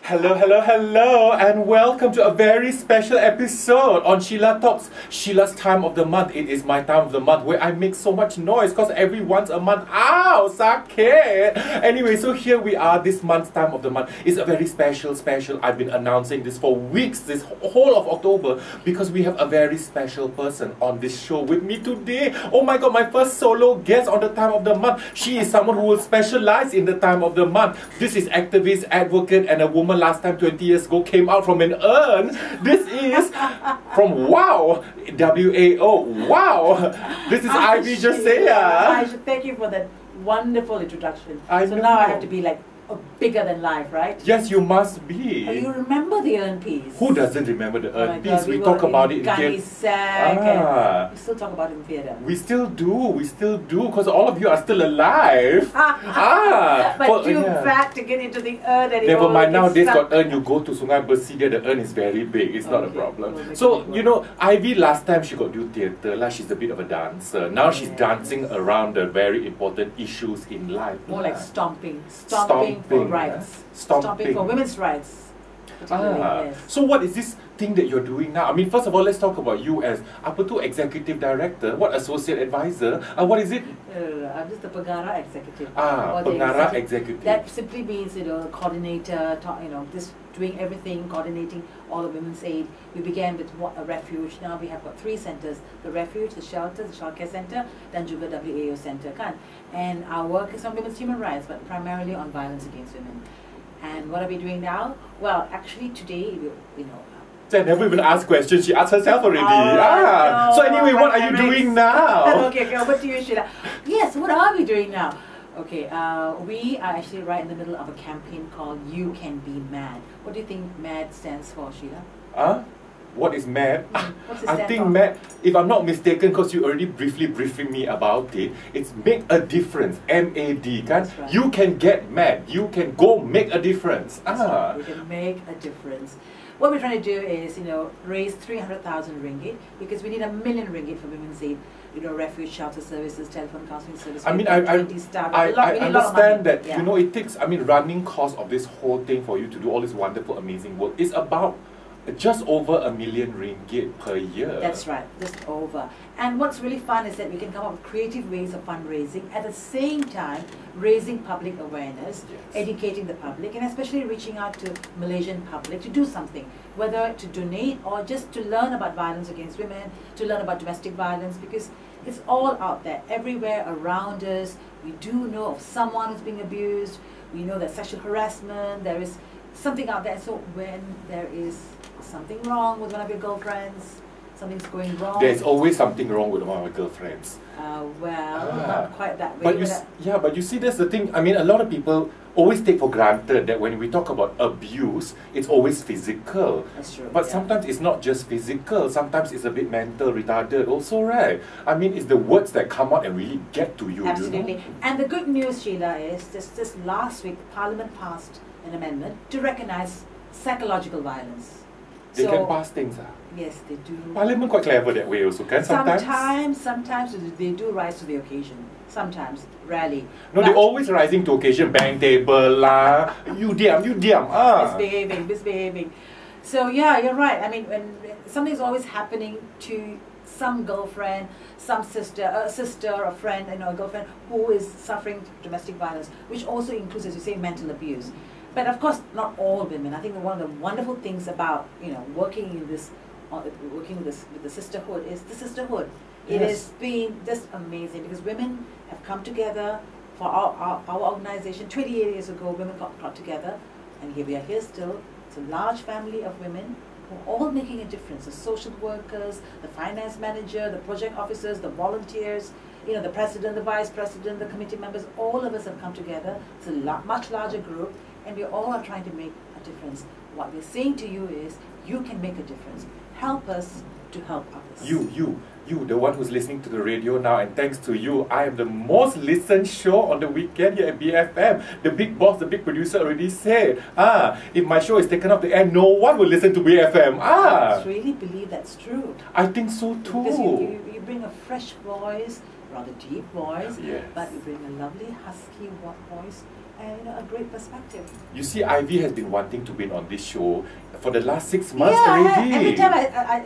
Hello, hello, hello, and welcome to a very special episode on Shelah Talks, Shelah's time of the month. It is my time of the month where I make so much noise because every once a month, ow, sakit. Anyway, so here we are, this month's time of the month. It's a very special. I've been announcing this for weeks, this whole of October, because we have a very special person on this show with me today. Oh my god, my first solo guest on the time of the month. She is someone who will specialize in the time of the month. This is activist, advocate, and a woman last time 20 years ago came out from an urn. This is from WOW, W-A-O, wow. This is Ivy Josiah. I should thank you for that wonderful introduction. I so know. now I have to be like bigger than life, right? Yes, you must be. Oh, you remember the urn piece? Who doesn't remember the urn piece? God, we talk about it in Gunny theatre. Sack, and we still talk about it in theatre. We still do, because all of you are still alive. But too fat to get into the urn anymore. Never mind, nowadays got urn, you go to Sungai Bersih, the urn is very big, it's not a problem. So, you know, Ivy last time she got do theatre, she's a bit of a dancer. Now she's dancing around the very important issues in life. More like stomping for rights. Stomping for women's rights. Yes. So what is this thing that you're doing now? I mean, first of all, let's talk about you as apa tu executive director, what associate advisor, what is it? I'm just the Pengara executive. Pengara executive. That simply means, coordinator, just doing everything, coordinating all of women's aid. We began with a refuge. Now we have got 3 centers: the refuge, the shelter, the childcare center, then juga WAO center, kan? And our work is on women's human rights, but primarily on violence against women. And what are we doing now? Well, actually today, I never even asked questions, she asked herself already. No, so anyway, what are you doing now? Okay, over to you, Shelah. Yes, what are we doing now? Okay, we are actually right in the middle of a campaign called You Can Be Mad. What do you think MAD stands for, Shelah? What is MAD? What's it I stand think for? MAD, if I'm not mistaken, because you already briefly briefing me about it, it's make a difference, M-A-D, kan? Right. You can get mad, you can go make a difference. Right. We can make a difference. What we're trying to do is, raise 300,000 ringgit, because we need 1 million ringgit for women's aid, refuge, shelter services, telephone counseling services. I mean, I understand that, it takes, running cost of this whole thing for you to do all this wonderful, amazing work is about just over 1 million ringgit per year. That's right, just over. And what's really fun is that we can come up with creative ways of fundraising, at the same time raising public awareness, educating the public, and especially reaching out to Malaysian public to do something, whether to donate or just to learn about violence against women, to learn about domestic violence, because it's all out there, everywhere around us. We do know of someone who's being abused, we know that sexual harassment, there is something out there. So when there is something wrong with one of your girlfriends, something's going wrong. There's always something wrong with one of my girlfriends. Not quite that way. But you see, that's the thing. I mean, a lot of people always take for granted that when we talk about abuse, it's always physical. That's true. But sometimes it's not just physical. Sometimes it's a bit mental, retarded also, right? I mean, it's the words that come out and really get to you. Absolutely. And the good news, Shelah, is this last week, Parliament passed an amendment to recognize psychological violence. They can pass things. Yes, they do. Parliament quite clever that way also, can sometimes? Sometimes they do rise to the occasion. Sometimes, rarely. No, they're always rising to occasion. Bang table lah. You diam. Misbehaving. So yeah, you're right. I mean, when something's always happening to some girlfriend, some sister, a friend, a girlfriend who is suffering domestic violence, which also includes, as you say, mental abuse. But of course, not all women. I think one of the wonderful things about working with the sisterhood is the sisterhood. It has been just amazing because women have come together for our organization. 28 years ago, women got together, and here we are here still. It's a large family of women who are all making a difference. The social workers, the finance manager, the project officers, the volunteers, the president, the vice president, the committee members. All of us have come together. It's a much larger group. And we all are trying to make a difference. What we're saying to you is, you can make a difference. Help us to help others. You, the one who's listening to the radio now, and thanks to you, I am the most listened show on the weekend here at BFM. The big boss, the big producer already said, if my show is taken off the air, no one will listen to BFM. I really believe that's true. I think so too. Because you bring a fresh voice, rather deep voice, Yes. but you bring a lovely husky voice and, you know, a great perspective. You see, Ivy has been wanting to be on this show for the last 6 months Yeah, already. every time I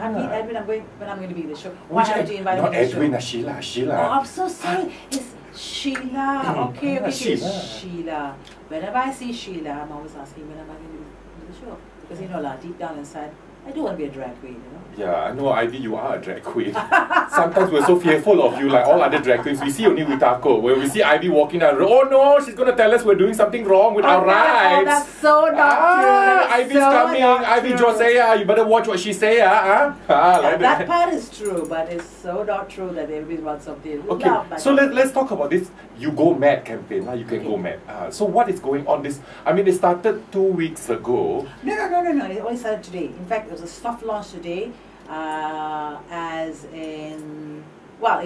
meet Edwin, when I'm going to be in the show. Why haven't you invited not me to the Edwin, show? Shelah, Shelah. Oh, I'm so sorry. It's Shelah. Okay, Shelah. Shelah. Whenever I see Shelah, I'm always asking when am I going to do the show? Because you know, deep down inside, I do want to be a drag queen, you know. Yeah, I know, Ivy, you are a drag queen. Sometimes we're so fearful of you, like all other drag queens. We see only Witako. When we see Ivy walking down the road, oh no, she's going to tell us we're doing something wrong with our rights. Oh, that's so not true. That Ivy's so coming. Ivy true. Josiah, you better watch what she say, like that part is true, but it's so not true that everybody wants something. Okay, so let's talk about this You Go Mad campaign. You can go mad. So what is going on this? I mean, it started 2 weeks ago. No. It only started today. In fact, it was a soft launch today. As in, well,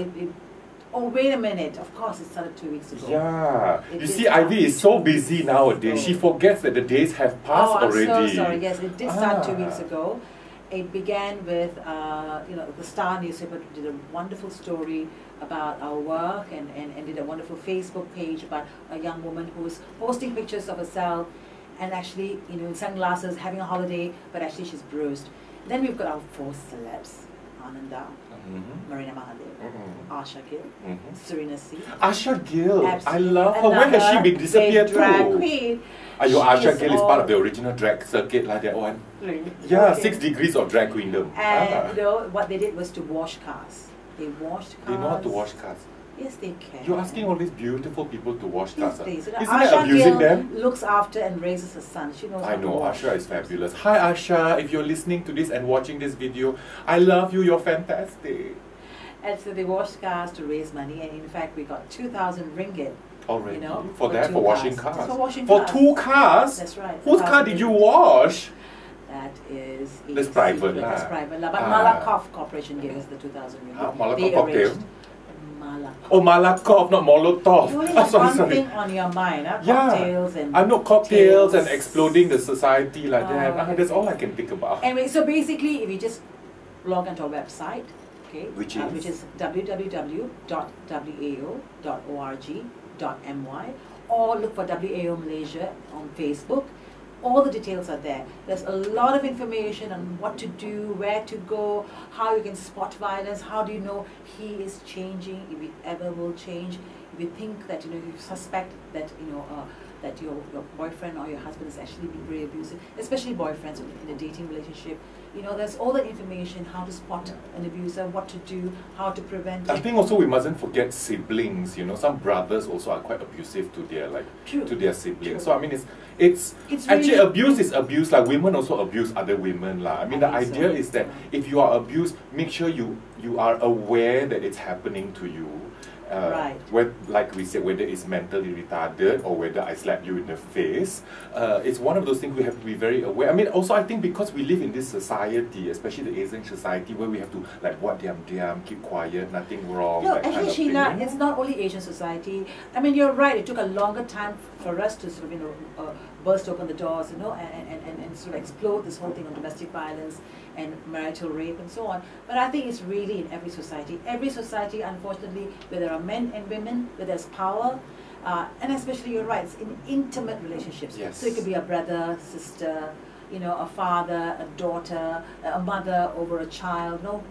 oh, wait a minute. Of course, it started 2 weeks ago. Yeah. You see, Ivy is so busy nowadays. She forgets that the days have passed already. Oh, I'm so sorry. Yes, it did start 2 weeks ago. It began with, you know, the Star newspaper did a wonderful story about our work and did a wonderful Facebook page about a young woman who was posting pictures of herself and actually, you know, in sunglasses, having a holiday, but actually she's bruised. Then we've got our 4 celebs, Ananda, Marina Mahadev, Asha Gill, Serena C. Asha Gill, Absolutely. I love her. Where has she been disappeared to? Drag queen. Asha Gill is part of the original drag circuit, like that one. Really? Yeah, Okay. 6 degrees of drag queendom. And you know, what they did was to wash cars. They washed cars. They know how to wash cars. Yes, they can. You're asking all these beautiful people to wash Yes, cars. please. Isn't Asha that abusing Gill them? looks after and raises her son. She knows I how to know, wash. Asha is fabulous. Hi Asha, if you're listening to this and watching this video, I love you, you're fantastic. And so they washed cars to raise money, and in fact we got 2,000 ringgit. Already? You know, for that, 2 for washing cars. cars? For washing for cars. 2 cars? That's right. Whose car did you wash? That is That's private lah. That's private lah. But Malakoff Corporation gave us the 2,000 ringgit. Malakoff They cocktail? arranged Malakoff. Oh, Malakoff, not Molotov. You only have sorry. one thing on your mind, huh? Yeah, Cocktails and I know cocktails tales. and exploding the society like that. Okay. That's all I can think about. Anyway, so basically, if you just log onto our website, okay, Which is www.wao.org.my, or look for WAO Malaysia on Facebook. All the details are there. There's a lot of information on what to do, where to go, how you can spot violence, how do you know he is changing, if he ever will change. If you think that, you know, you suspect that, you know, that your boyfriend or your husband is actually being very abusive, especially boyfriends in a dating relationship. You know, there's all that information, how to spot an abuser, what to do, how to prevent I it. think also we mustn't forget siblings. You know, some brothers also are quite abusive to their to their siblings. True. So I mean, it's actually really abuse is abuse. Like women also abuse other women. I mean, the idea is that if you are abused, make sure you are aware that it's happening to you. Right. Like we said, whether it's mentally retarded or whether I slapped you in the face, it's one of those things we have to be very aware. I mean, also I think because we live in this society, especially the Asian society, where we have to like diam, keep quiet, nothing wrong. No, that kind actually, of Shelah, thing. it's not only Asian society. I mean, you're right. It took a longer time for us to sort of, you know, burst open the doors, you know, and sort of explode this whole thing on domestic violence and marital rape and so on. But I think it's really in every society. Every society, unfortunately, where there are men and women, where there's power, and especially, you're right, it's in intimate relationships. Yes. So it could be a brother, sister, you know, a father, a daughter, a mother over a child, you know,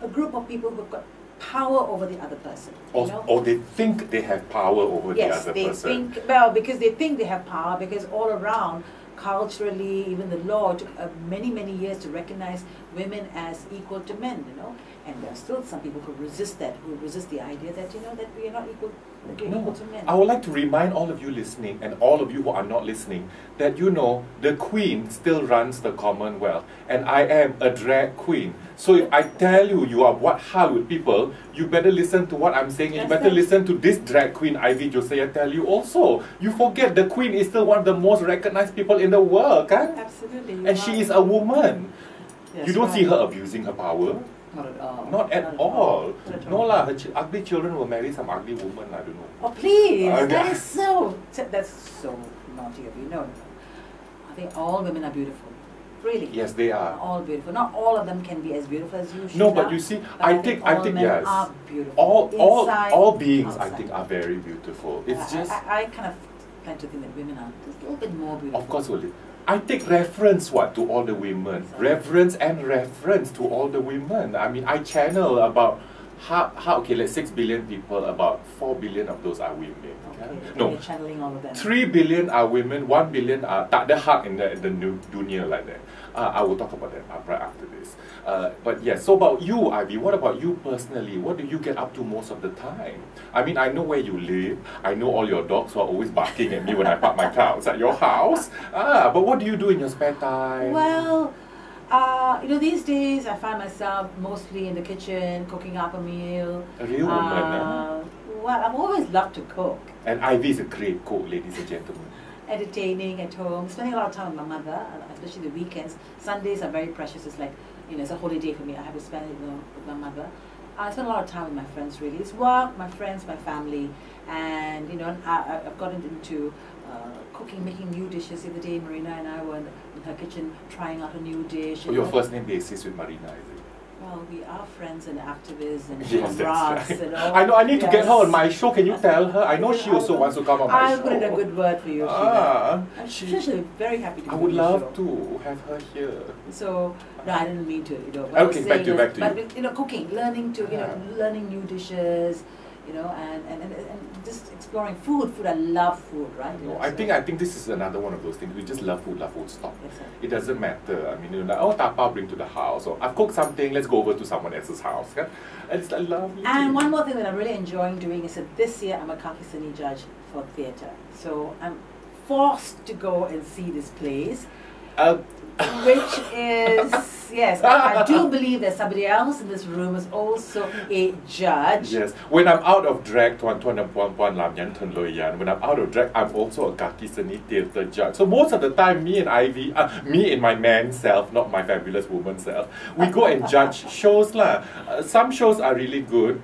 a group of people who've got power over the other person. Or they think they have power over the other person. Yes, they think, well, because they think they have power, because all around, culturally, even the law took many, many years to recognize women as equal to men, you know. And there are still some people who resist that, who resist the idea that, you know, that we are not equal, that we're equal to men. I would like to remind all of you listening and all of you who are not listening that, you know, the Queen still runs the Commonwealth and I am a drag queen. So if I tell you you are what Hollywood people, you better listen to what I'm saying and you better listen to this drag queen Ivy Josiah tell you also. You forget the Queen is still one of the most recognized people in the world, kan? Absolutely. And she is a woman. Yes, You don't right. see her abusing her power. Not at all. Not at all. Not at No all. lah, her ugly children will marry some ugly woman, I don't know. Oh please, Okay. that's so naughty of you. No. I think all women are beautiful. Really? Yes, they are. All beautiful. Not all of them can be as beautiful as you, Shelah. No, but you see, I think men yes. are beautiful. All beings, outside. I think, are very beautiful. It's just. I kind of tend to think that women are just a little bit more beautiful. Of course, only. I take reference to all the women. Exactly. Reference to all the women. I mean, I channel about okay, let's 6 billion people, about 4 billion of those are women. Okay. No, you're channeling all of them. 3 billion are women, 1 billion are tak ada hak in the new dunia like that. I will talk about that right after this. But yes, so about you, Ivy, what about you personally? What do you get up to most of the time? I mean, I know where you live. I know all your dogs who are always barking at me when I park my car outside your house. But what do you do in your spare time? Well, you know, these days I find myself mostly in the kitchen, cooking up a meal. A real woman, Well, I've always loved to cook. And Ivy is a great cook, ladies and gentlemen. Entertaining at home, spending a lot of time with my mother, especially the weekends. Sundays are very precious. It's like, you know, it's a holiday for me. I have to spend it, you know, with my mother. I spend a lot of time with my friends, really. It's work, my friends, my family, and, you know, I've gotten into cooking, making new dishes. The other day, Marina and I were in her kitchen trying out a new dish. Your first name basis with Marina, is it? Well, we are friends and activists and Yes, that's right. and all. I know, I need to get her on my show. Can you tell her? I know she also wants to come on my show. I'll put in a good word for you, Shelah. She's very happy to be I would on the love show. to have her here. So, no, I didn't mean to, you know. Okay, back to you. But, you know, cooking, learning to, you know, learning new dishes, you know, and just exploring food. I love food, right? You know, I think this is another one of those things. We just love food, stop. Exactly. It doesn't matter. I mean, you know, like, oh, tapa, bring to the house, or I've cooked something, let's go over to someone else's house. Yeah? And it's like lovely. And one more thing that I'm really enjoying doing is that this year I'm a Kakisani judge for theatre. So I'm forced to go and see this plays. Which is, yes, I do believe that somebody else in this room is also a judge. Yes, when I'm out of drag, when I'm out of drag, I'm also a Kakisani theatre judge. So most of the time, me and Ivy, me in my man self, not my fabulous woman self, we go and judge shows lah. Some shows are really good,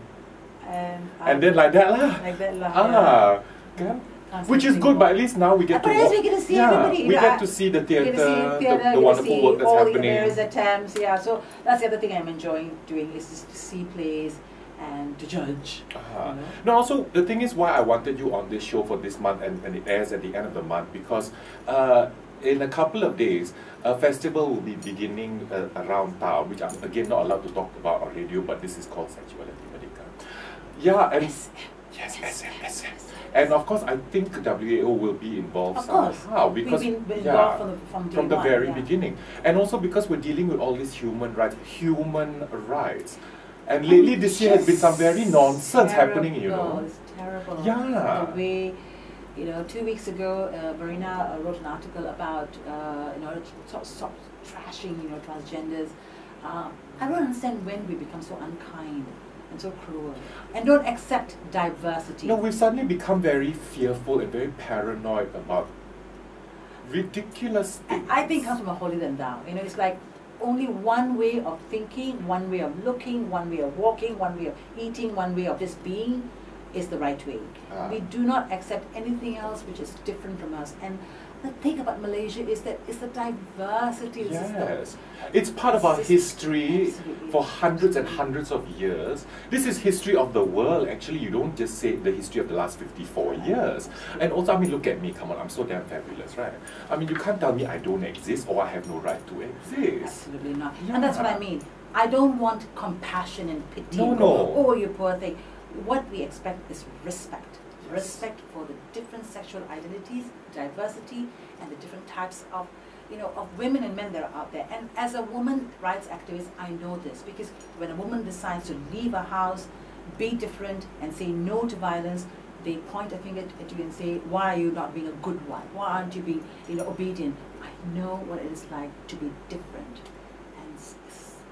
and then like that lah. Like that lah. Yeah. Which is good, but at least now we get to watch. We get to see everybody. We get to see the theatre, the wonderful work that's all happening. The various attempts, yeah. So that's the other thing I'm enjoying doing is just to see plays and to judge. You know? No, also the thing is why I wanted you on this show for this month, and it airs at the end of the month, because in a couple of days, a festival will be beginning around town, which I'm again not allowed to talk about on radio, but this is called Sexuality Merdeka. Yeah, and yes. And of course, I think WAO will be involved somehow, because we've been involved from the very beginning, and also because we're dealing with all these human rights, and lately this year has been some very nonsense happening. You know, it's terrible. Yeah. The way, you know, 2 weeks ago, Marina wrote an article about you know, stop trashing, you know, transgenders. I don't understand when we become so unkind and so cruel and don't accept diversity. No, we've suddenly become very fearful and very paranoid about ridiculous things. I think it comes from a holier than thou. You know, it's like only one way of thinking, one way of looking, one way of walking, one way of eating, one way of just being is the right way. We do not accept anything else which is different from us. And the thing about Malaysia is that it's the diversity. Yes, it's part of our history for hundreds and hundreds of years. This is history of the world. Actually, you don't just say the history of the last 54 years. And also, I mean, look at me, come on, I'm so damn fabulous, right? I mean, you can't tell me I don't exist or I have no right to exist. Absolutely not. Yeah. And that's what I mean. I don't want compassion and pity. No. Oh, you poor thing. What we expect is respect. Respect for the different sexual identities, diversity, and the different types of, you know, of women and men that are out there. And as a woman rights activist, I know this, because when a woman decides to leave a house, be different, and say no to violence, they point a finger at you and say, why are you not being a good wife? Why aren't you being, you know, obedient? I know what it is like to be different, and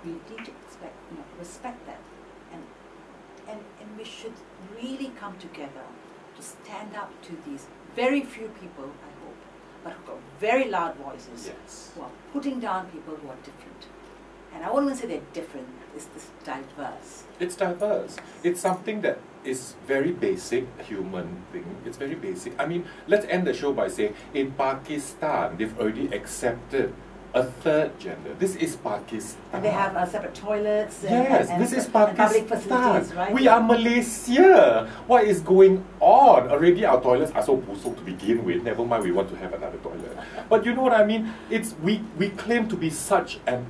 we need to expect, you know, respect that, and we should really come together to stand up to these very few people, I hope, but who've got very loud voices, who are putting down people who are different. And I won't even say they're different, it's diverse. It's diverse. It's something that is very basic human thing. It's very basic. I mean, let's end the show by saying in Pakistan, they've already accepted a third gender. This is Pakistan. And they have separate toilets Yes, this is Pakistan. and public facilities, right? We are Malaysia. What is going on? Already our toilets are so busuk to begin with. Never mind, we want to have another toilet. But you know what I mean? It's we claim to be such an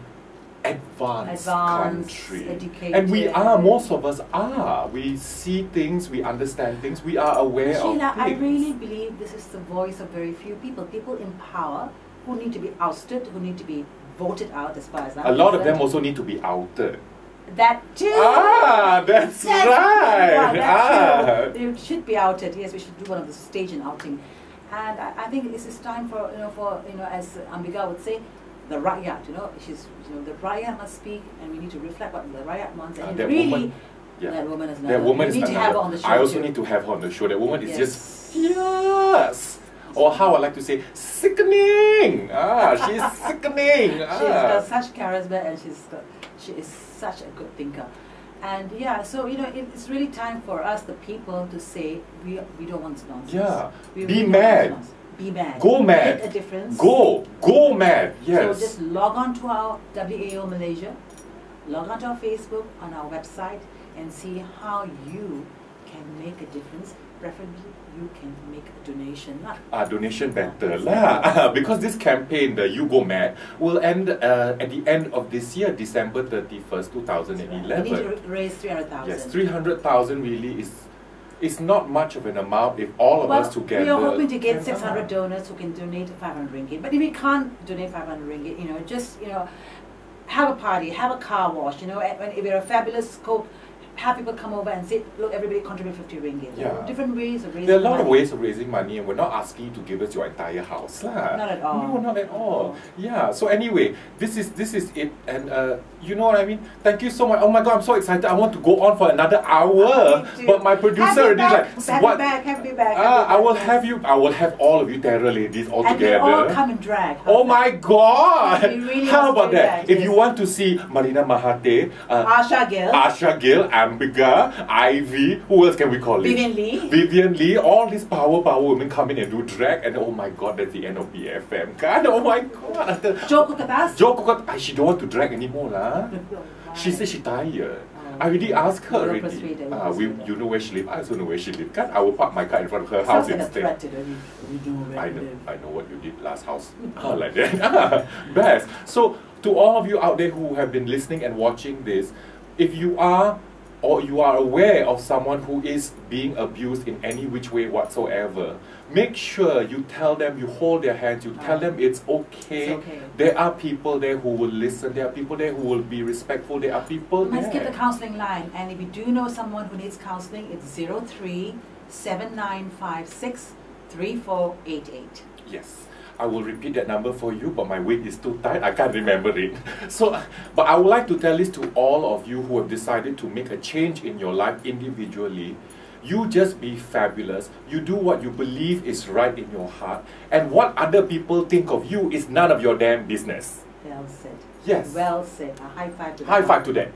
advanced country, educated, and we are. Most of us are. We see things, we understand things, we are aware of Shelah, things. I really believe this is the voice of very few people. People in power who need to be ousted, who need to be voted out, as far as I'm A lot of concerned. them also need to be outed. That too. That's right. That too. They should be outed. Yes, we should do one of the stage and outing. And I think this is time for as Ambika would say, the rakyat. The rakyat must speak, and we need to reflect what the rakyat wants. And that really, woman, yeah. that woman is That another. woman We is need to another. have her on the show. I also too. need to have her on the show. That woman is Yes. just fierce. Or how I like to say, sickening. She's sickening. She's got such charisma, and she is such a good thinker. And yeah, so it's really time for us, the people, to say we don't want nonsense. Yeah. We Be really don't mad. want nonsense. Be mad. Go mad. Make a difference. Go mad. Yes. So just log on to our WAO Malaysia, log on to our Facebook, on our website, and see how you can make a difference. Preferably, you can make a donation. Donation better lah. Because this campaign, the You Go Mad, will end at the end of this year, December 31st, 2011. We need to raise 300,000. Yes, 300,000 really is not much of an amount if all of us together. We are hoping to get 600 donors who can donate 500 ringgit. But if we can't donate 500 ringgit, just have a party, have a car wash. If you're a fabulous cook, have people come over and say, look, everybody contribute 50 ringgit. Yeah. Different ways of raising money. There are a lot of ways of raising money, and we're not asking you to give us your entire house lah. Not at all. No, not at all. Yeah. So anyway, this is it, and you know what I mean. Thank you so much. Oh my God, I'm so excited. I want to go on for another hour, but my producer already like, what? Have me back. I will have all of you terror ladies all and together. And all come and drag. Oh my God! Really How about that? If yes. you want to see Marina Mahathir, Asha Gill, Ambika, Ivy, who else can we call it? Vivian Lee, all these power women come in and do drag, and oh my God, that's the end of BFM. God, oh my God. Joko Katas? She don't want to drag anymore lah. She said she tired. I already asked her already. You know where she lives. I also know where she lives. I will park my car in front of her house instead. I know what you did last house. Like that. Best. So to all of you out there who have been listening and watching this, if you are or you are aware of someone who is being abused in any which way whatsoever, make sure you tell them, you hold their hands, you tell them it's okay. There are people there who will listen, there are people there who will be respectful, there are people there. Let's get the counselling line, and if you do know someone who needs counselling, it's 03-7956-3488. Yes. I will repeat that number for you, but my weight is too tight. I can't remember it. So, but I would like to tell this to all of you who have decided to make a change in your life individually. You just be fabulous. You do what you believe is right in your heart. And what other people think of you is none of your damn business. Well said. Yes. Well said. A high five to that. High five to that.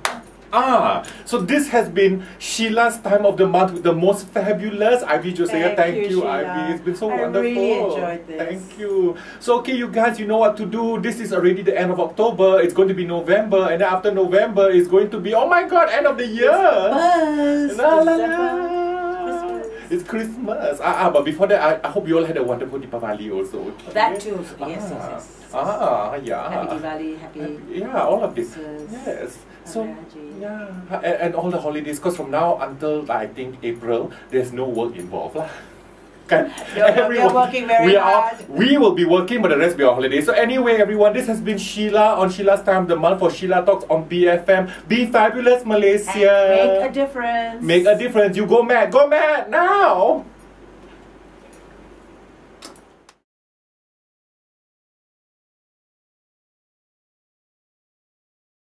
So this has been Shelah's time of the month with the most fabulous Ivy Josiah. Thank you, Ivy. It's been so wonderful. I really enjoyed this. Thank you. So okay, you guys, you know what to do. This is already the end of October. It's going to be November, and then after November, it's going to be, oh my God, end of the year. It's Christmas. But before that, I hope you all had a wonderful Deepavali also. Okay? That too. Yes. Yeah. Happy Diwali, happy. All of this. Yes. So, yeah. And all the holidays, because from now until, I think, April, there's no work involved. You're working very hard. We will be working, but the rest will be on holiday. So anyway, everyone, this has been Shelah on Shelah's Time of the Month for Shelah Talks on BFM. Be fabulous, Malaysia. And make a difference. Make a difference. You go mad now.